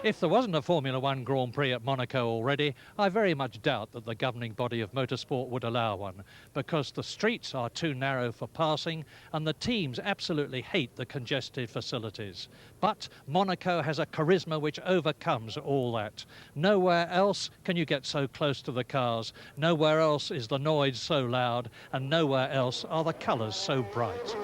If there wasn't a Formula One Grand Prix at Monaco already, I very much doubt that the governing body of motorsport would allow one, because the streets are too narrow for passing and the teams absolutely hate the congested facilities. But Monaco has a charisma which overcomes all that. Nowhere else can you get so close to the cars, nowhere else is the noise so loud, and nowhere else are the colours so bright.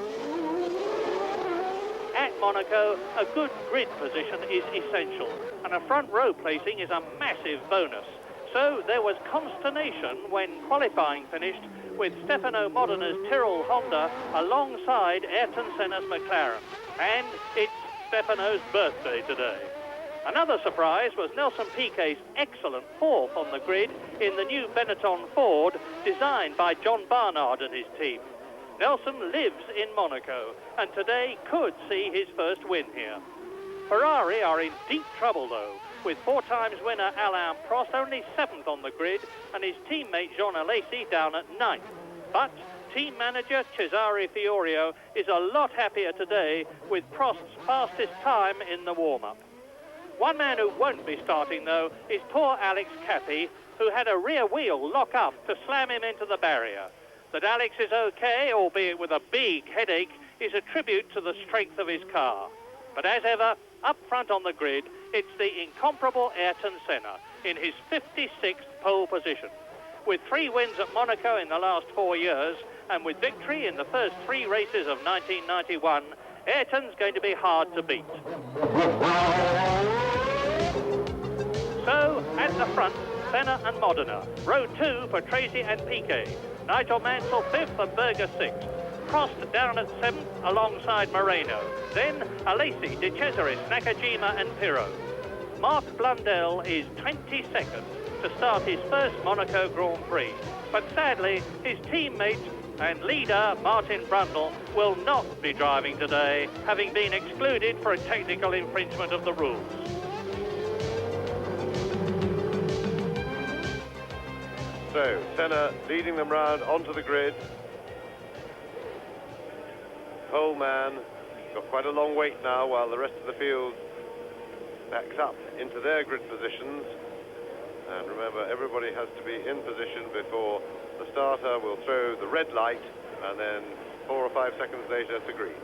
At Monaco, a good grid position is essential, and a front row placing is a massive bonus. So there was consternation when qualifying finished with Stefano Modina's Tyrrell Honda alongside Ayrton Senna's McLaren. And it's Stefano's birthday today. Another surprise was Nelson Piquet's excellent fourth on the grid in the new Benetton Ford designed by John Barnard and his team. Nelson lives in Monaco and today could see his first win here. Ferrari are in deep trouble though, with four-times winner Alain Prost only 7th on the grid and his teammate Jean Alesi down at 9th. But team manager Cesare Fiorio is a lot happier today with Prost's fastest time in the warm-up. One man who won't be starting though is poor Alex Cathy, who had a rear wheel lock up to slam him into the barrier. That Alex is okay, albeit with a big headache, is a tribute to the strength of his car. But as ever, up front on the grid, it's the incomparable Ayrton Senna in his 56th pole position. With 3 wins at Monaco in the last 4 years, and with victory in the first 3 races of 1991, Ayrton's going to be hard to beat. So, at the front, Senna and Modena. Row 2 for Tracy and Piquet. Nigel Mansell 5th and Berger 6th. Prost down at 7th alongside Moreno. Then Alesi, De Cesaris, Nakajima and Pirro. Marc Blundell is 22nd to start his first Monaco Grand Prix. But sadly, his teammate and leader, Martin Brundle, will not be driving today, having been excluded for a technical infringement of the rules. So, Senna leading them round onto the grid. Pole man, got quite a long wait now while the rest of the field backs up into their grid positions. And remember, everybody has to be in position before the starter will throw the red light, and then 4 or 5 seconds later to green.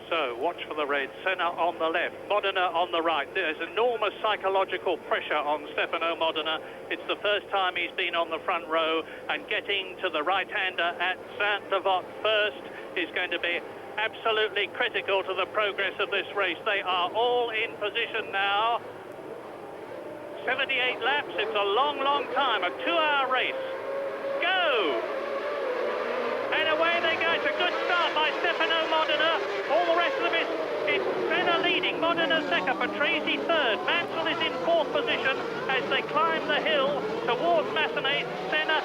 So, watch for the red. Senna on the left, Modena on the right. There's enormous psychological pressure on Stefano Modena. It's the first time he's been on the front row, and getting to the right-hander at Saint-Devote first is going to be absolutely critical to the progress of this race. They are all in position now. 78 laps, it's a long, long time, a 2-hour race. Go! And away they go. It's a good start by Stefano Modena. All the rest of them is Senna leading. Modena second, Patrese third. Mansell is in 4th position as they climb the hill towards Massenet. Senna.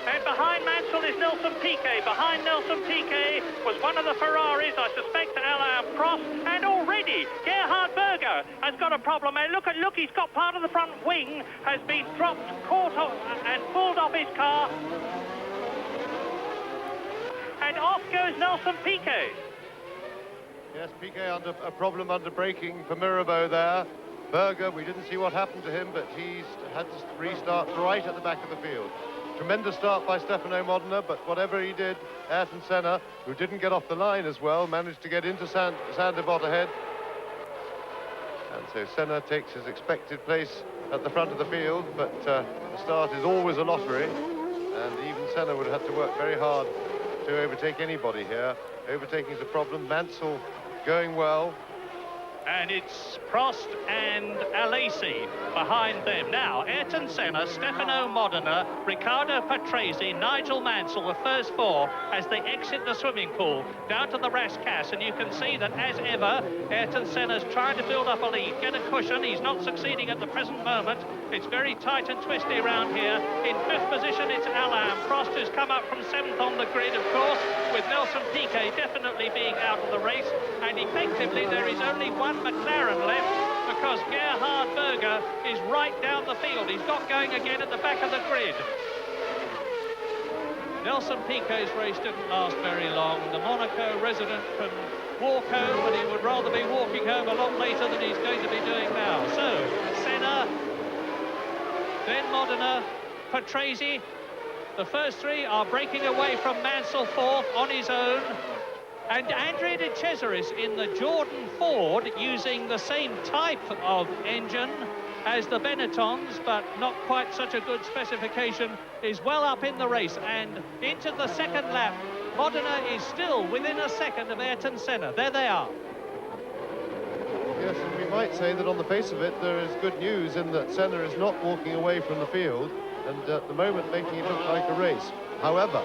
And behind Mansell is Nelson Piquet. Behind Nelson Piquet was one of the Ferraris, I suspect, Alain Prost. And already Gerhard Berger has got a problem. And look, he's got part of the front wing has been dropped, caught off, and pulled off his car. And off goes Nelson Piquet. Yes, Piquet under a problem under braking for Mirabeau there. Berger, we didn't see what happened to him, but he's had to restart right at the back of the field. Tremendous start by Stefano Modena, but whatever he did, Ayrton Senna, who didn't get off the line as well, managed to get into Saint-Devote ahead. And so Senna takes his expected place at the front of the field, but the start is always a lottery, and even Senna would have had to work very hard to overtake anybody here. Overtaking is a problem. Mansell going well. And it's Prost and Alesi behind them. Now, Ayrton Senna, Stefano Modena, Riccardo Patrese, Nigel Mansell, the first 4 as they exit the swimming pool down to the Rascasse. And you can see that, as ever, Ayrton Senna's trying to build up a lead, get a cushion. He's not succeeding at the present moment. It's very tight and twisty around here. In 5th position, it's Alain Prost, who's come up from 7th on the grid, of course, with Nelson Piquet definitely being out of the race. And effectively, there is only one McLaren left because Gerhard Berger is right down the field. He's got going again at the back of the grid. Nelson Piquet's race didn't last very long. The Monaco resident from walk home, but he would rather be walking home a lot later than he's going to be doing now. So, Senna, then Modena, Patrese. The first three are breaking away from Mansell fourth on his own. And Andrea De Cesaris in the Jordan Ford, using the same type of engine as the Benettons, but not quite such a good specification, is well up in the race. And into the second lap, Modena is still within a second of Ayrton Senna. There they are. Yes, and we might say that on the face of it, there is good news in that Senna is not walking away from the field, and at the moment making it look like a race. However,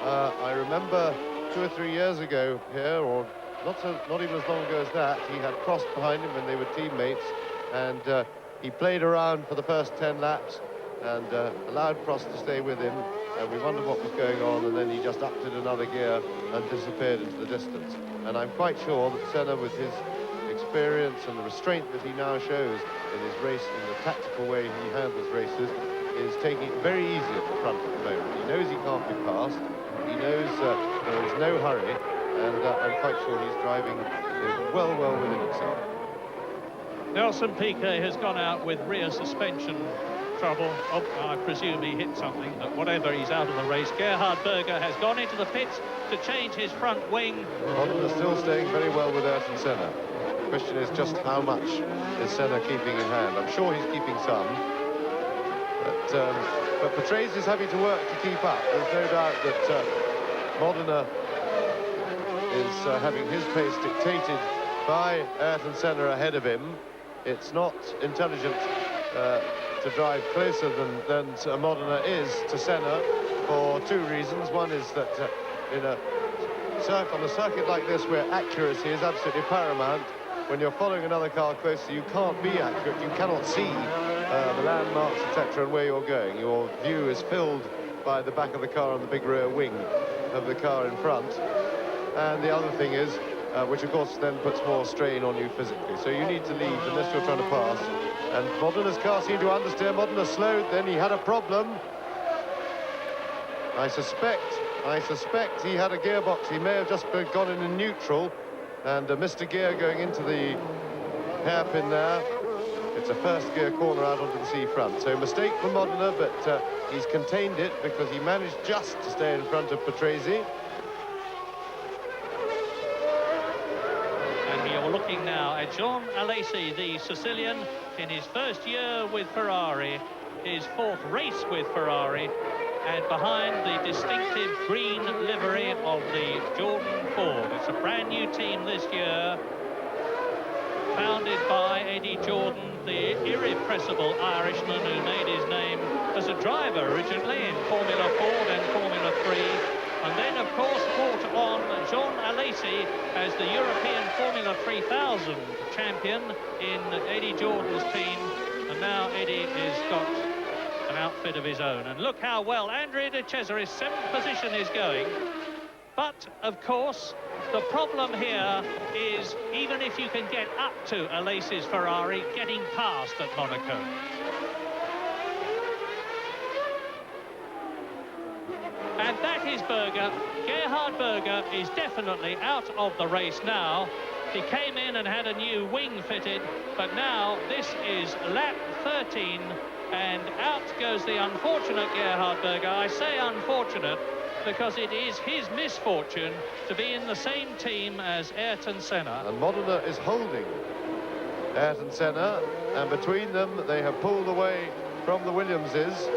I remember 2 or 3 years ago here, or not even as long ago as that, he had Prost behind him when they were teammates, and he played around for the first 10 laps and allowed Prost to stay with him, and we wondered what was going on, and then he just upped it another gear and disappeared into the distance. And I'm quite sure that Senna, with his experience and the restraint that he now shows in his race, in the tactical way he handles races, is taking it very easy at the front at the moment. He knows he can't be passed, he knows there is no hurry, and I'm quite sure he's driving well within himself. Nelson Piquet has gone out with rear suspension trouble. Oh, I presume he hit something, but whatever, he's out of the race. Gerhard Berger has gone into the pits to change his front wing. Modena still staying very well with Ayrton Senna. The question is just how much is Senna keeping in hand. I'm sure he's keeping some, but Patrese is having to work to keep up. There's no doubt that Modena is having his pace dictated by Ayrton Senna ahead of him. It's not intelligent to drive closer than Modena is to Senna for two reasons. One is that on a circuit like this, where accuracy is absolutely paramount, when you're following another car closer, you can't be accurate. You cannot see the landmarks, etc., and where you're going. Your view is filled by the back of the car and the big rear wing of the car in front. And the other thing is, which of course then puts more strain on you physically. So you need to leave unless you're trying to pass. And Modena's car seemed to understeer. Modena slowed, then he had a problem. I suspect he had a gearbox. He may have just gone in neutral and missed a gear going into the hairpin there. It's a first gear corner out onto the C front. So mistake for Modena, but he's contained it because he managed just to stay in front of Patrese. Looking now at Jean Alesi, the Sicilian, in his first year with Ferrari, his fourth race with Ferrari, and behind the distinctive green livery of the Jordan Ford. It's a brand new team this year, founded by Eddie Jordan, the irrepressible Irishman who made his name as a driver originally in Formula Ford and Formula 3. And then, of course, brought on Jean Alesi as the European Formula 3000 champion in Eddie Jordan's team. And now Eddie has got an outfit of his own. And look how well Andrea De Cesaris' 7th position is going. But, of course, the problem here is, even if you can get up to Alesi's Ferrari, getting past at Monaco. And that is Berger. Gerhard Berger is definitely out of the race now. He came in and had a new wing fitted, but now this is lap 13, and out goes the unfortunate Gerhard Berger. I say unfortunate because it is his misfortune to be in the same team as Ayrton Senna. And Modena is holding Ayrton Senna, and between them they have pulled away from the Williamses.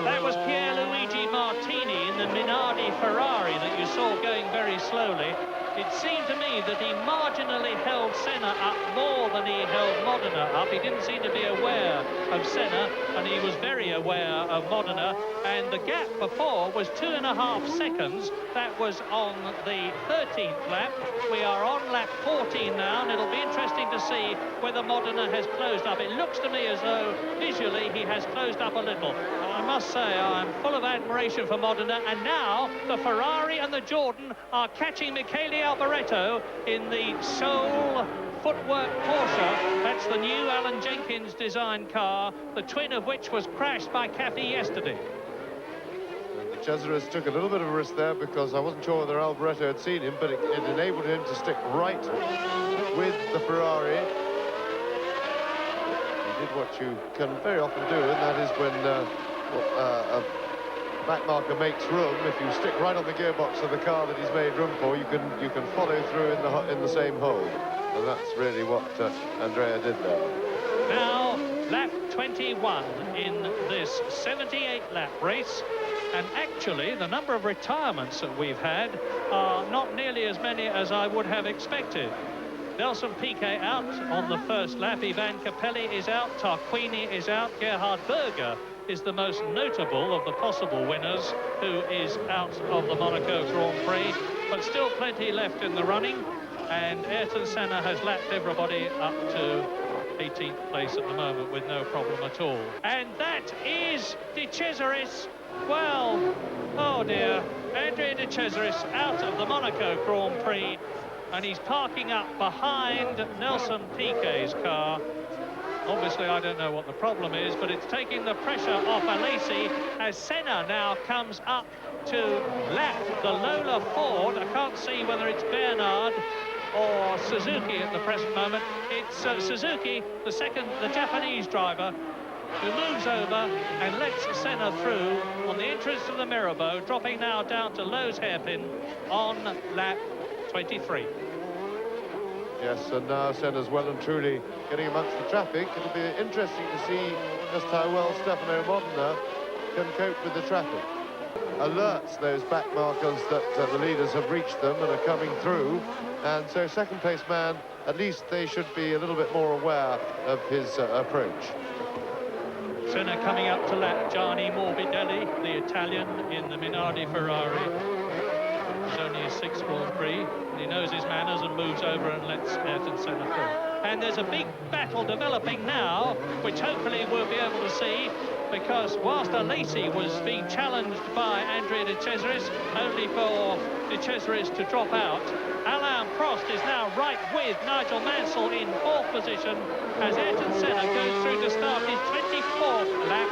That was Pierluigi Martini in the Minardi Ferrari that you saw going very slowly. It seemed to me that he marginally held Senna up more than he held Modena up. He didn't seem to be aware of Senna, and he was very aware of Modena. And the gap before was 2.5 seconds. That was on the 13th lap. We are on lap 14 now, and it'll be interesting to see whether Modena has closed up. It looks to me as though visually he has closed up a little. And I must say I'm full of admiration for Modena, and now the Ferrari and the Jordan are catching Michele Alboreto in the Soul Footwork Porsche. That's the new Alan Jenkins design car, the twin of which was crashed by Cathy yesterday. And the Cesaris took a little bit of a risk there because I wasn't sure whether Alboreto had seen him, but it enabled him to stick right with the Ferrari. He did what you can very often do, and that is when a backmarker makes room. If you stick right on the gearbox of the car that he's made room for, you can follow through in the same hole, and that's really what Andrea did there. Now, lap 21 in this 78-lap race, and actually the number of retirements that we've had are not nearly as many as I would have expected. Nelson Piquet out on the first lap, Ivan Capelli is out, Tarquini is out, Gerhard Berger is the most notable of the possible winners, who is out of the Monaco Grand Prix, but still plenty left in the running, and Ayrton Senna has lapped everybody up to 18th place at the moment with no problem at all. And that is De Cesaris. Well, oh dear, Andrea De Cesaris out of the Monaco Grand Prix, and he's parking up behind Nelson Piquet's car. Obviously, I don't know what the problem is, but it's taking the pressure off Alesi as Senna now comes up to lap the Lola Ford. I can't see whether it's Bernard or Suzuki at the present moment. It's Suzuki, the Japanese driver, who moves over and lets Senna through on the entrance to the Mirabeau, dropping now down to Lowe's hairpin on lap 23. Yes, and now Senna's well and truly getting amongst the traffic. It'll be interesting to see just how well Stefano Modena can cope with the traffic. Alerts those back markers that the leaders have reached them and are coming through, and so second place man, at least they should be a little bit more aware of his approach. Senna coming up to lap Gianni Morbidelli, the Italian in the Minardi Ferrari. It's only his 6th Grand Prix, and he knows his manners and moves over and lets Ayrton Senna through. And there's a big battle developing now, which hopefully we'll be able to see, because whilst Alesi was being challenged by Andrea De Cesaris, only for De Cesaris to drop out, Alain Prost is now right with Nigel Mansell in 4th position as Ayrton Senna goes through to start his 24th lap,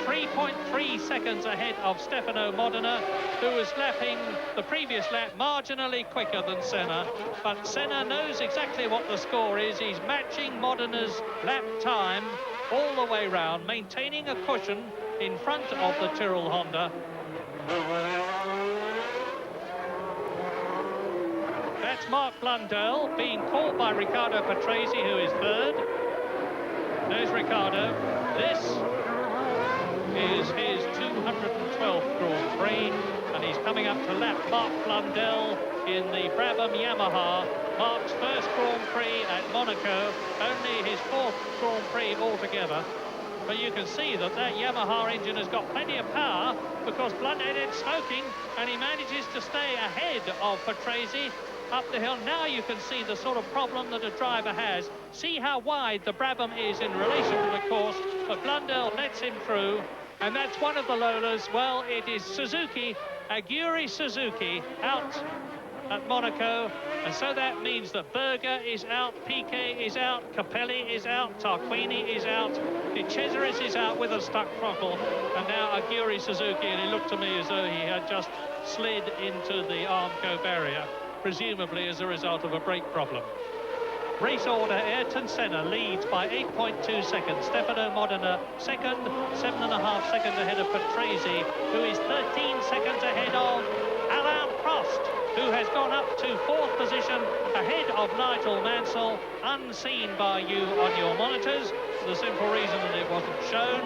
3.3 seconds ahead of Stefano Modena, who was lapping the previous lap marginally quicker than Senna. But Senna knows exactly what the score is. He's matching Modena's lap time all the way round, maintaining a cushion in front of the Tyrrell Honda. That's Mark Blundell being caught by Riccardo Patrese, who is 3rd. There's Riccardo. This is his 212th Grand Prix, and he's coming up to lap Mark Blundell in the Brabham Yamaha. Mark's first Grand Prix at Monaco, only his 4th Grand Prix altogether. But you can see that Yamaha engine has got plenty of power, because Blundell is smoking, and he manages to stay ahead of Patrese up the hill. Now you can see the sort of problem that a driver has. See how wide the Brabham is in relation to the course, but Blundell lets him through, and that's one of the Lolas. Well, it is Suzuki, Aguri Suzuki, out at Monaco, and so that means that Berger is out, Piquet is out, Capelli is out, Tarquini is out, De Cesaris is out with a stuck throttle, and now Aguri Suzuki, and he looked to me as though he had just slid into the Armco barrier, presumably as a result of a brake problem. Race order: Ayrton Senna leads by 8.2 seconds. Stefano Modena second, 7.5 seconds ahead of Patrese, who is 13 seconds ahead of Alain Prost, who has gone up to 4th position ahead of Nigel Mansell, unseen by you on your monitors, for the simple reason that it wasn't shown.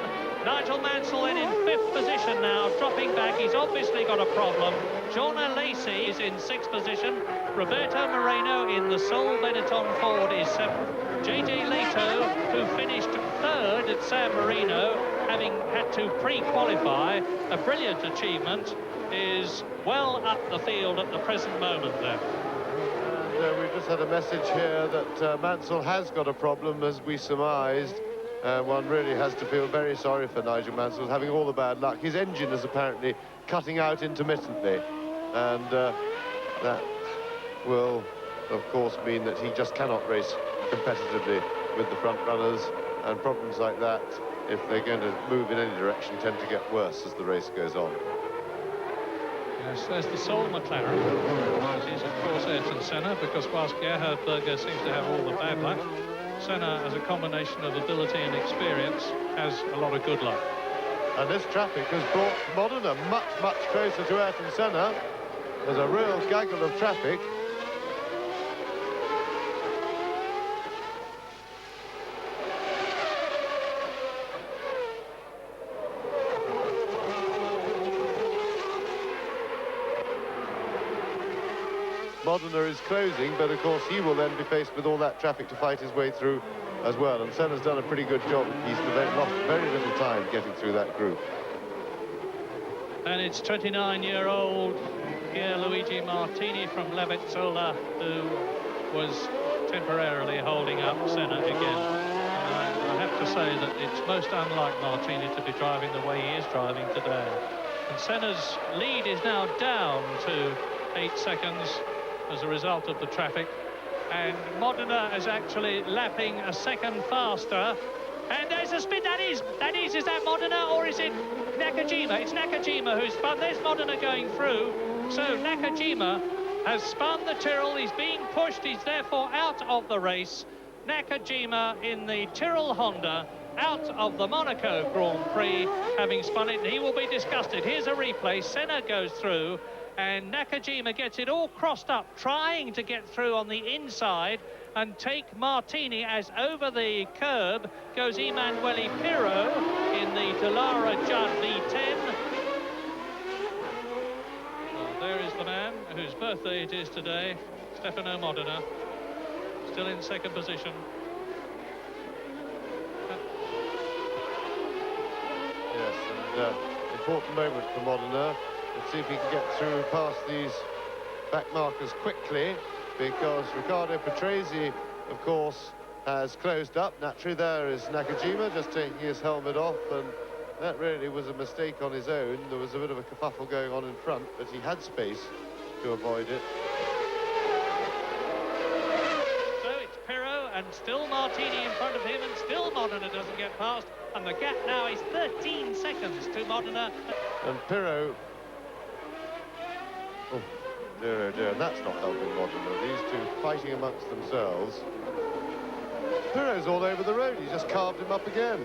Nigel Mansell in 5th position now, dropping back. He's obviously got a problem. John Alesi is in 6th position. Roberto Moreno in the Sol Benetton Ford is 7th. JJ Leto, who finished 3rd at San Marino, having had to pre-qualify, a brilliant achievement, is well up the field at the present moment there. And we've just had a message here that Mansell has got a problem, as we surmised. One really has to feel very sorry for Nigel Mansell, having all the bad luck. His engine is apparently cutting out intermittently, and that will, of course, mean that he just cannot race competitively with the front runners, and problems like that, if they're going to move in any direction, tend to get worse as the race goes on. Yes, there's the sole McLaren. That is, of course, Ayrton Senna, because whilst Gerhard Berger seems to have all the bad luck, Senna, as a combination of ability and experience, has a lot of good luck. And this traffic has brought Modena much, much closer to Ayrton Senna. There's a real gaggle of traffic. Modena is closing, but of course he will then be faced with all that traffic to fight his way through as well. And Senna's done a pretty good job. He's lost very little time getting through that group. And it's 29-year-old Luigi Martini from Levezzola who was temporarily holding up Senna again. And I have to say that it's most unlike Martini to be driving the way he is driving today. And Senna's lead is now down to 8 seconds as a result of the traffic. And Modena is actually lapping a second faster. And there's a spin. Is that Modena or is it Nakajima? It's Nakajima who's spun. There's Modena going through. So Nakajima has spun the Tyrrell. He's being pushed. He's therefore out of the race. Nakajima in the Tyrrell Honda, out of the Monaco Grand Prix, having spun it. And he will be disgusted. Here's a replay. Senna goes through, and Nakajima gets it all crossed up, trying to get through on the inside and take Martini, as over the curb goes Emanuele Pirro in the Dallara Judd V10. Well, there is the man whose birthday it is today, Stefano Modena, still in second position. Yes, and important moment for Modena. Let's see if he can get through past these back markers quickly, because Riccardo Patrese, of course, has closed up. Naturally, there is Nakajima just taking his helmet off, and that really was a mistake on his own. There was a bit of a kerfuffle going on in front, but he had space to avoid it. So it's Pirro, and still Martini in front of him, and still Modena doesn't get past, and the gap now is 13 seconds to Modena. And Pirro... Oh, dear, oh dear, and that's not helping Modena. These two fighting amongst themselves. Pirro's all over the road. He just carved him up again.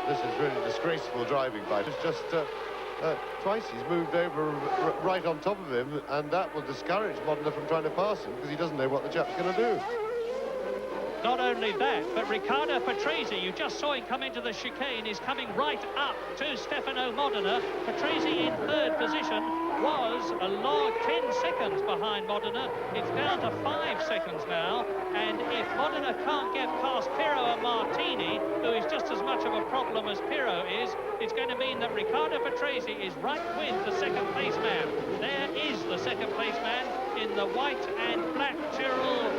This is really disgraceful driving by. It's just twice he's moved over right on top of him, and that will discourage Modena from trying to pass him, because he doesn't know what the chap's going to do. Not only that, but Riccardo Patrese, you just saw him come into the chicane, is coming right up to Stefano Modena. Patrese in third position was a long 10 seconds behind Modena. It's down to 5 seconds now, and if Modena can't get past Pirro and Martini, who is just as much of a problem as Pirro is, it's going to mean that Riccardo Patrese is right with the second place man. There is the second place man in the white and black Tyrrell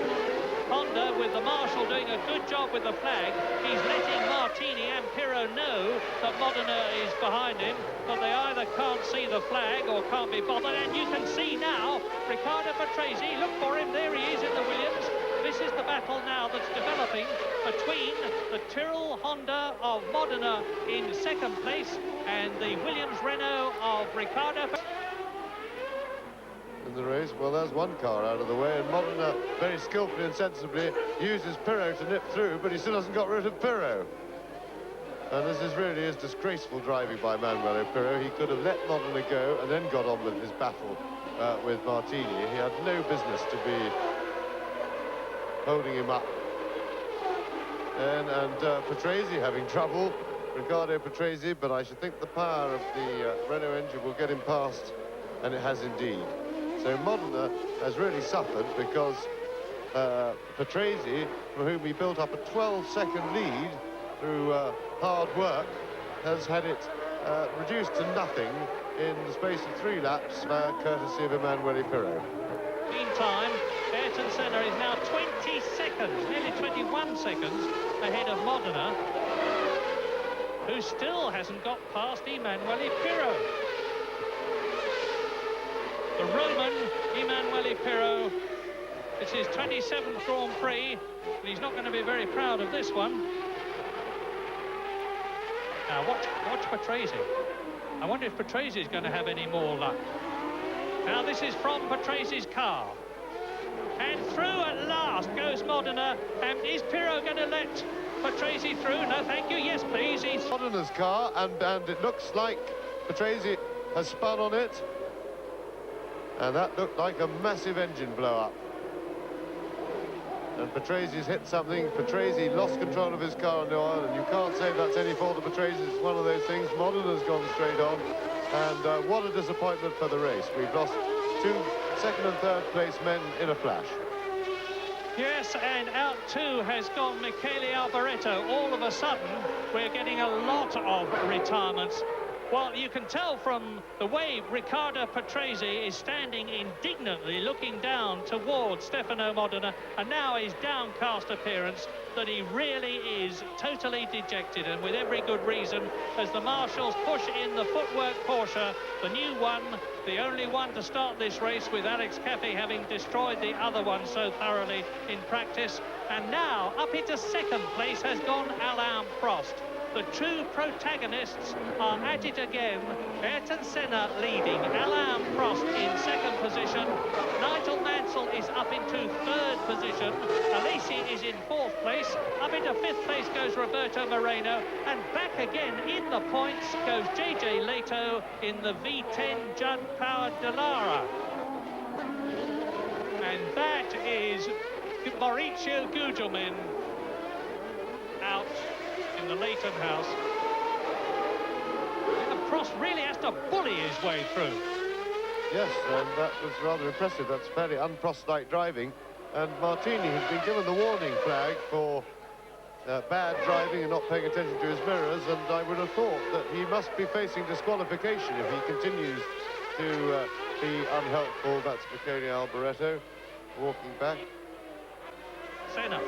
Honda, with the marshal doing a good job with the flag. He's letting Martini and Pirro know that Modena is behind him, but they either can't see the flag or can't be bothered. And you can see now Riccardo Patrese, look for him, there he is in the Williams. This is the battle now that's developing between the Tyrrell Honda of Modena in second place and the Williams Renault of Riccardo Patrese. In the race, well, there's one car out of the way, and Modena very skillfully and sensibly uses Pirro to nip through, but he still hasn't got rid of Pirro. And this really is disgraceful driving by Emanuele Pirro. He could have let Modena go and then got on with his battle with Martini. He had no business to be holding him up. And Patrese having trouble, Riccardo Patrese, but I should think the power of the Renault engine will get him past, and it has indeed. So Modena has really suffered, because Patrese, for whom he built up a 12-second lead through hard work, has had it reduced to nothing in the space of 3 laps, courtesy of Emanuele Pirro. Meantime, Ayrton Senna is now 20 seconds, nearly 21 seconds ahead of Modena, who still hasn't got past Emanuele Pirro. The Roman Emanuele Pirro, it's his 27th Grand Prix, and he's not going to be very proud of this one. Now watch Patrese. I wonder if Patrese is going to have any more luck. Now this is from Patrese's car. And through at last goes Modena. And is Pirro going to let Patrese through? No, thank you. Yes, please. He's Modena's car, and it looks like Patrese has spun on it. And that looked like a massive engine blow-up. And Patrese's hit something. Patrese lost control of his car on the oil, and you can't say that's any fault of Patrese. It's one of those things. Modena's gone straight on. And what a disappointment for the race. We've lost two second and third place men in a flash. Yes, and out too has gone Michele Alboreto. All of a sudden, we're getting a lot of retirements. Well, you can tell from the way Riccardo Patrese is standing indignantly looking down towards Stefano Modena, and now his downcast appearance, that he really is totally dejected, and with every good reason, as the marshals push in the footwork Porsche, the new one, the only one to start this race, with Alex Caffey having destroyed the other one so thoroughly in practice. And now up into second place has gone Alain Prost. The two protagonists are at it again. Ayrton Senna leading, Alain Prost in second position. Nigel Mansell is up into third position. Alesi is in fourth place. Up into fifth place goes Roberto Moreno. And back again in the points goes JJ Leto in the V10 Judd-powered Dallara. And that is Mauricio Gugelmin out in the Leighton house. And Prost really has to bully his way through. Yes, and that was rather impressive. That's fairly un-Prost-like driving. And Martini has been given the warning flag for bad driving and not paying attention to his mirrors, and I would have thought that he must be facing disqualification if he continues to be unhelpful. That's Michele Alboreto walking back. Senna.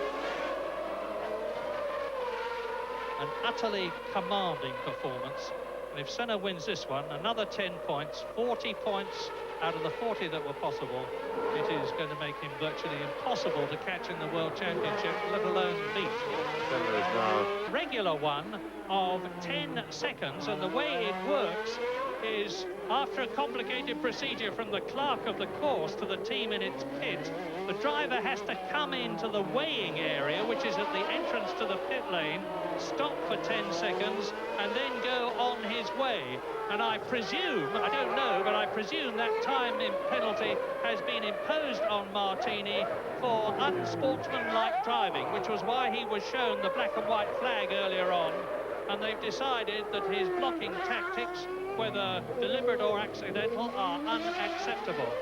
An utterly commanding performance. And if Senna wins this one, another 10 points, 40 points out of the 40 that were possible, it is going to make him virtually impossible to catch in the World Championship, let alone beat. Senna is now Regular one of 10 seconds, and the way it works is after a complicated procedure from the clerk of the course to the team in its pit, the driver has to come into the weighing area, which is at the entrance to the pit lane, stop for 10 seconds, and then go on his way. And I presume, I don't know, but I presume that time in penalty has been imposed on Martini for unsportsmanlike driving, which was why he was shown the black and white flag earlier on. And they've decided that his blocking tactics, whether deliberate or accidental, are unacceptable.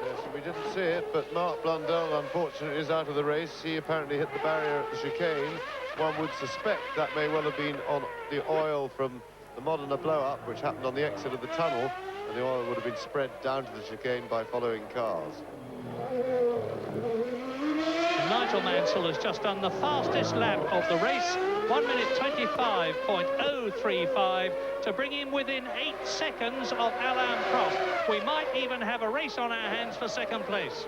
Yes, we didn't see it, but Mark Blundell, unfortunately, is out of the race. He apparently hit the barrier at the chicane. One would suspect that may well have been on the oil from the Modena blow-up, which happened on the exit of the tunnel, and the oil would have been spread down to the chicane by following cars. Nigel Mansell has just done the fastest lap of the race, 1 minute 25.035, to bring him within 8 seconds of Alain Prost. We might even have a race on our hands for second place.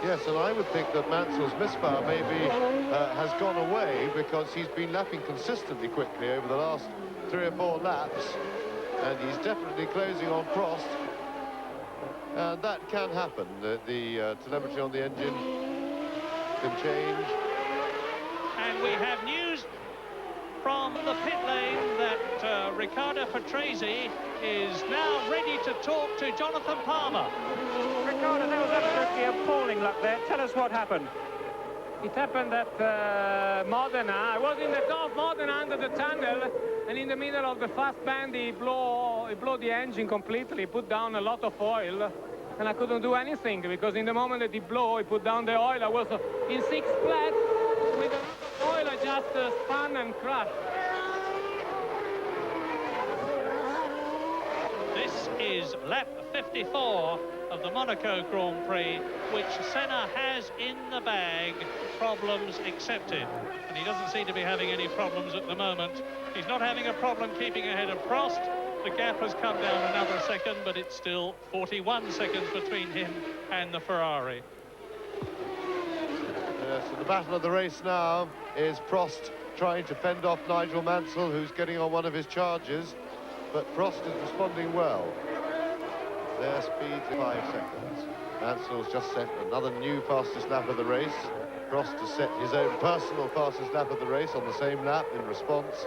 Yes, and I would think that Mansell's misfire maybe has gone away, because he's been lapping consistently quickly over the last 3 or 4 laps, and he's definitely closing on Prost. And that can happen. The telemetry on the engine can change. And we have news from the pit lane that Riccardo Patrese is now ready to talk to Jonathan Palmer. Riccardo, that was absolutely appalling luck there. Tell us what happened. It happened at Modena. I was in the top Modena under the tunnel, and in the middle of the fast band, he blew the engine completely, put down a lot of oil, and I couldn't do anything, because in the moment that he put down the oil, I was in 6th flat with the oil. I just spun and crashed. This is lap 54 of the Monaco Grand Prix, which Senna has in the bag, problems accepted. And he doesn't seem to be having any problems at the moment. He's not having a problem keeping ahead of Prost. The gap has come down another second, but it's still 41 seconds between him and the Ferrari. So the battle of the race now is Prost trying to fend off Nigel Mansell, who's getting on one of his charges, but Prost is responding well. Their speed 5 seconds. Mansell's just set another new fastest lap of the race. Prost has set his own personal fastest lap of the race on the same lap in response,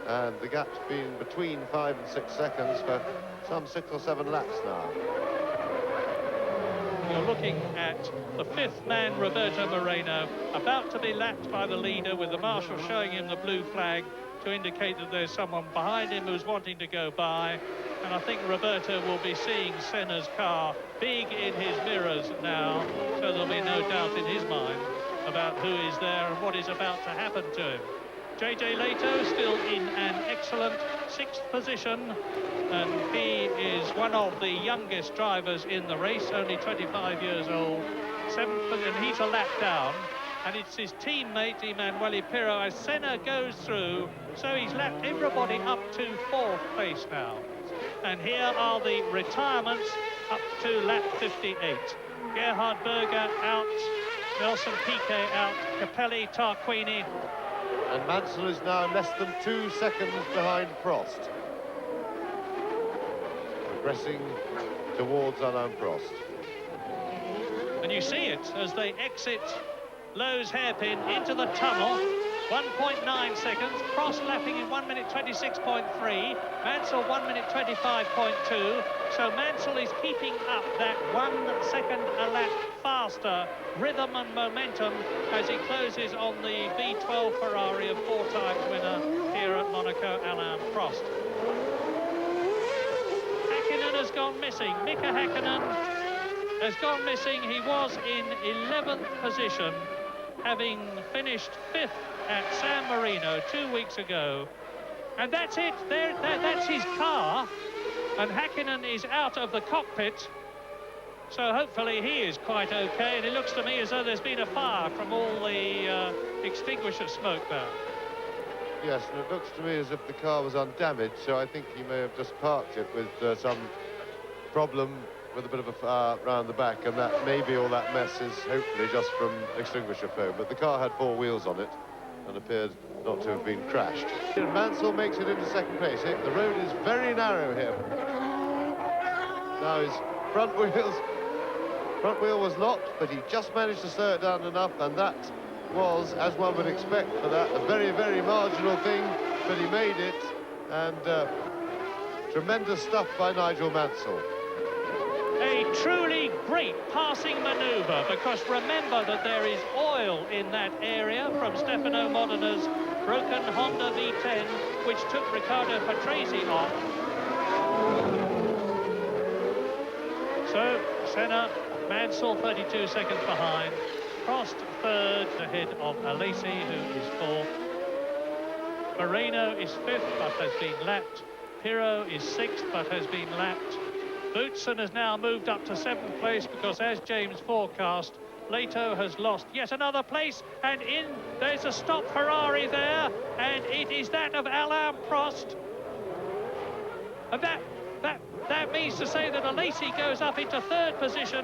and the gap's been between 5 and 6 seconds for some 6 or 7 laps now. You're looking at the 5th man, Roberto Moreno, about to be lapped by the leader, with the marshal showing him the blue flag to indicate that there's someone behind him who's wanting to go by. And I think Roberto will be seeing Senna's car big in his mirrors now, so there'll be no doubt in his mind about who is there and what is about to happen to him. JJ Leto still in an excellent 6th position, and he is one of the youngest drivers in the race, only 25 years old. 7th, and he's a lap down, and it's his teammate Emanuele Pirro as Senna goes through, so he's lapped everybody up to 4th place now. And here are the retirements up to lap 58. Gerhard Berger out, Nelson Piquet out, Capelli, Tarquini. And Mansell is now less than 2 seconds behind Prost, progressing towards Alain Prost. And you see it as they exit Lowe's hairpin into the tunnel. 1.9 seconds. Prost lapping in 1 minute 26.3. Mansell 1 minute 25.2. So Mansell is keeping up that 1 second a lap faster rhythm and momentum as he closes on the V12 Ferrari of 4 times winner here at Monaco, Alain Prost. Häkkinen has gone missing. Mika Häkkinen has gone missing. He was in 11th position, having finished 5th at San Marino 2 weeks ago. And that's it. That's his car. And Häkkinen is out of the cockpit. So hopefully he is quite okay. And it looks to me as though there's been a fire from all the extinguisher smoke there. Yes, and it looks to me as if the car was undamaged, so I think he may have just parked it with some problem with a bit of a fire round the back, and that maybe all that mess is hopefully just from extinguisher foam. But the car had 4 wheels on it and appeared not to have been crashed. And Mansell makes it into 2nd place. The road is very narrow here. Now his front wheel was locked, but he just managed to slow it down enough, and that was, as one would expect for that, a very, very marginal thing, but he made it, and tremendous stuff by Nigel Mansell. A truly great passing manoeuvre, because remember that there is oil in that area from Stefano Modina's broken Honda V10, which took Riccardo Patrese off. So Senna, Mansell 32 seconds behind, Prost 3rd ahead of Alesi, who is 4th. Moreno is 5th but has been lapped. Pirro is 6th but has been lapped. Boutsen has now moved up to 7th place because, as James forecast, Leto has lost yet another place, and there's a stop Ferrari there, and it is that of Alain Prost. And that means to say that Alesi goes up into 3rd position.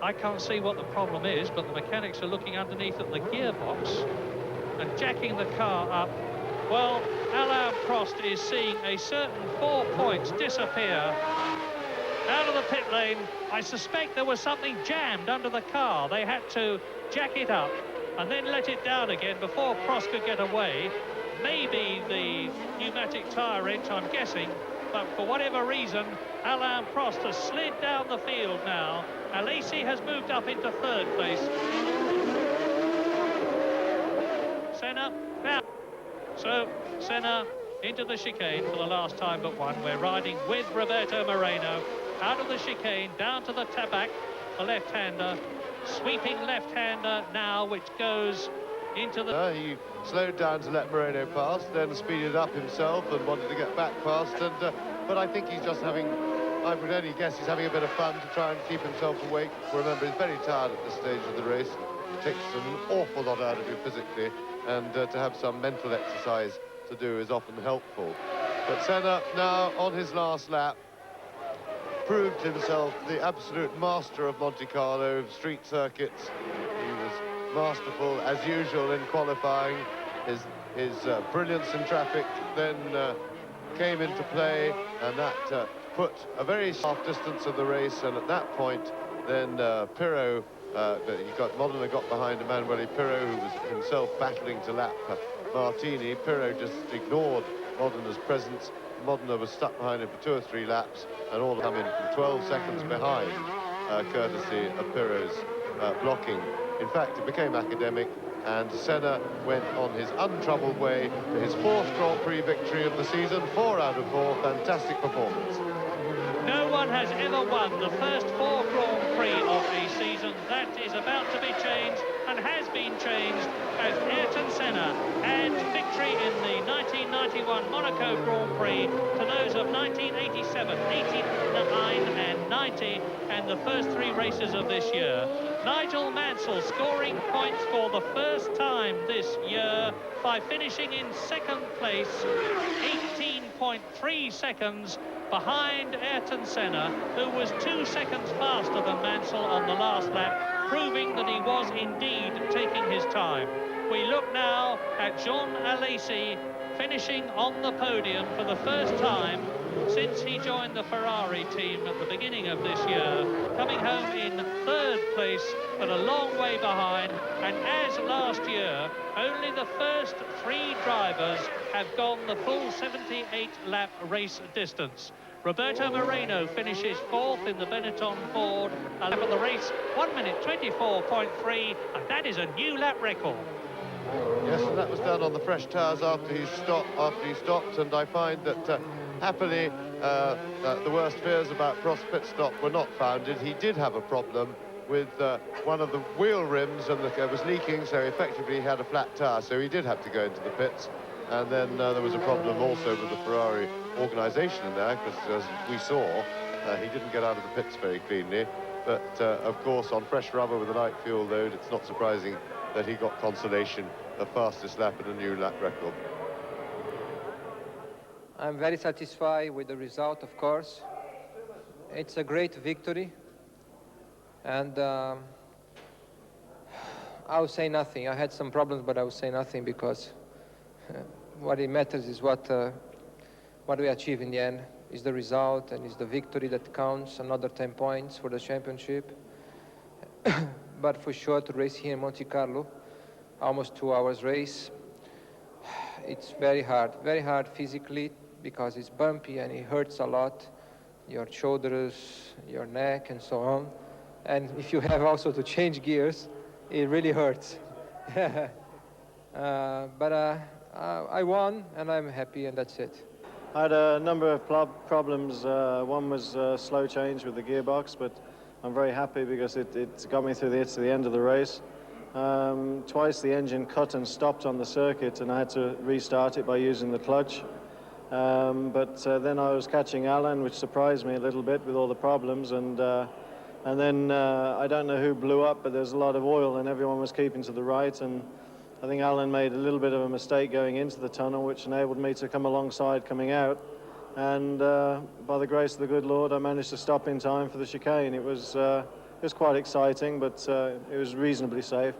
I can't see what the problem is, but the mechanics are looking underneath at the gearbox and jacking the car up. Well, Alain Prost is seeing a certain 4 points disappear out of the pit lane. I suspect there was something jammed under the car. They had to jack it up and then let it down again before Prost could get away. Maybe the pneumatic tyre wrench, I'm guessing, but for whatever reason, Alain Prost has slid down the field now. Alesi has moved up into 3rd place. Senna now. So Senna into the chicane for the last time but one. We're riding with Roberto Moreno out of the chicane down to the tabac, the left-hander, sweeping left-hander now, which goes into the... He slowed down to let Moreno pass, then speeded up himself and wanted to get back past, and but I think he's just having, I would only guess he's having a bit of fun to try and keep himself awake. Remember, he's very tired at this stage of the race. It takes an awful lot out of you physically, and to have some mental exercise to do is often helpful. But Senna now on his last lap, proved himself the absolute master of Montecarlo, street circuits. He was masterful, as usual, in qualifying. His brilliance in traffic then came into play, and that put a very half distance of the race, and at that point, then Pirro, Modena got behind Emanuele Pirro, who was himself battling to lap Martini. Pirro just ignored Modena's presence. Modena was stuck behind him for 2 or 3 laps, and all come in from 12 seconds behind, courtesy of Pirro's blocking. In fact, it became academic, and Senna went on his untroubled way to his 4th Grand Prix victory of the season, 4 out of 4, fantastic performance. No one has ever won the first 4 Grand Prix of a season. That is about to be changed, and has been changed, as Ayrton Senna adds victory in the 1991 Monaco Grand Prix to those of 1987, 89 and 90, and the first 3 races of this year. Nigel Mansell scoring points for the first time this year by finishing in 2nd place, 18.3 seconds behind Ayrton Senna, who was 2 seconds faster than Mansell on the last lap, proving that he was indeed taking his time. We look now at Jean Alesi finishing on the podium for the first time since he joined the Ferrari team at the beginning of this year, coming home in 3rd place, but a long way behind. And as last year, only the first 3 drivers have gone the full 78-lap race distance. Roberto Moreno finishes 4th in the Benetton Ford. A lap of the race, 1 minute 24.3, and that is a new lap record. Yes, and that was done on the fresh tyres after he stopped, and I find that happily the worst fears about Prost's pit stop were not founded. He did have a problem with one of the wheel rims, and it was leaking, so effectively he had a flat tyre, so he did have to go into the pits. And then there was a problem also with the Ferrari organisation in there, because as we saw, he didn't get out of the pits very cleanly. But of course, on fresh rubber with a light fuel load, it's not surprising that he got consolation, the fastest lap and a new lap record. I'm very satisfied with the result, of course. It's a great victory, and I'll say nothing. I had some problems, but I will say nothing, because what it matters is what we achieve in the end. Is the result, and is the victory that counts. Another 10 points for the championship. But for sure, to race here in Montecarlo, almost 2 hours race, it's very hard physically, because it's bumpy and it hurts a lot, your shoulders, your neck, and so on. And if you have also to change gears, it really hurts. But I won, and I'm happy, and that's it. I had a number of problems. One was slow change with the gearbox, but I'm very happy because it got me to the end of the race. Twice the engine cut and stopped on the circuit, and I had to restart it by using the clutch. But then I was catching Alan, which surprised me a little bit with all the problems, and then I don't know who blew up, but there's a lot of oil and everyone was keeping to the right, and I think Alan made a little bit of a mistake going into the tunnel, which enabled me to come alongside coming out. And by the grace of the good Lord, I managed to stop in time for the chicane. It was quite exciting, but it was reasonably safe.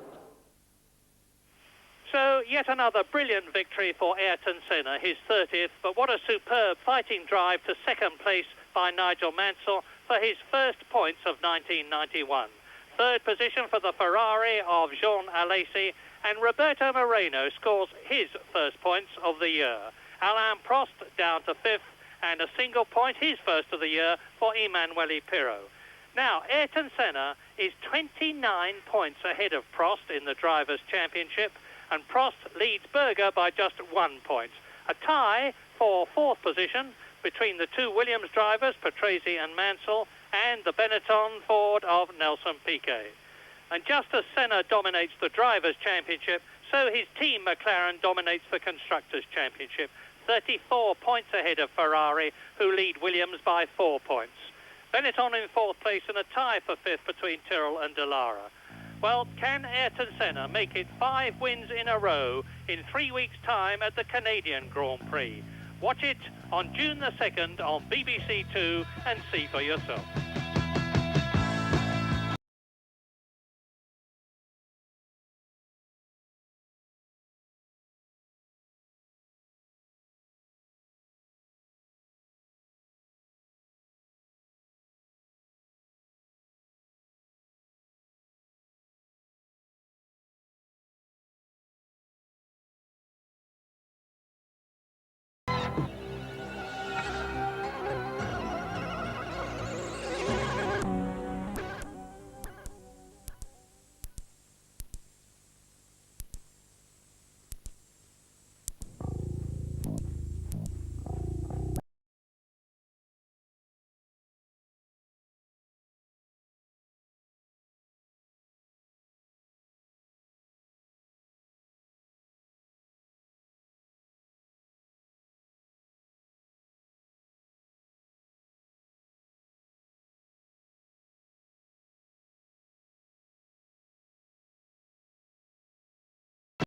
So yet another brilliant victory for Ayrton Senna, his 30th, but what a superb fighting drive to 2nd place by Nigel Mansell for his first points of 1991. 3rd position for the Ferrari of Jean Alesi, and Roberto Moreno scores his first points of the year. Alain Prost down to 5th, and a single point, his first of the year, for Emanuele Pirro. Now, Ayrton Senna is 29 points ahead of Prost in the Drivers' Championship, and Prost leads Berger by just 1 point. A tie for 4th position between the 2 Williams drivers, Patrese and Mansell, and the Benetton Ford of Nelson Piquet. And just as Senna dominates the Drivers' Championship, so his team McLaren dominates the Constructors' Championship, 34 points ahead of Ferrari, who lead Williams by 4 points. Benetton in 4th place, and a tie for 5th between Tyrrell and Dallara. Well, can Ayrton Senna make it 5 wins in a row in 3 weeks' time at the Canadian Grand Prix? Watch it on June the 2nd on BBC Two and see for yourself.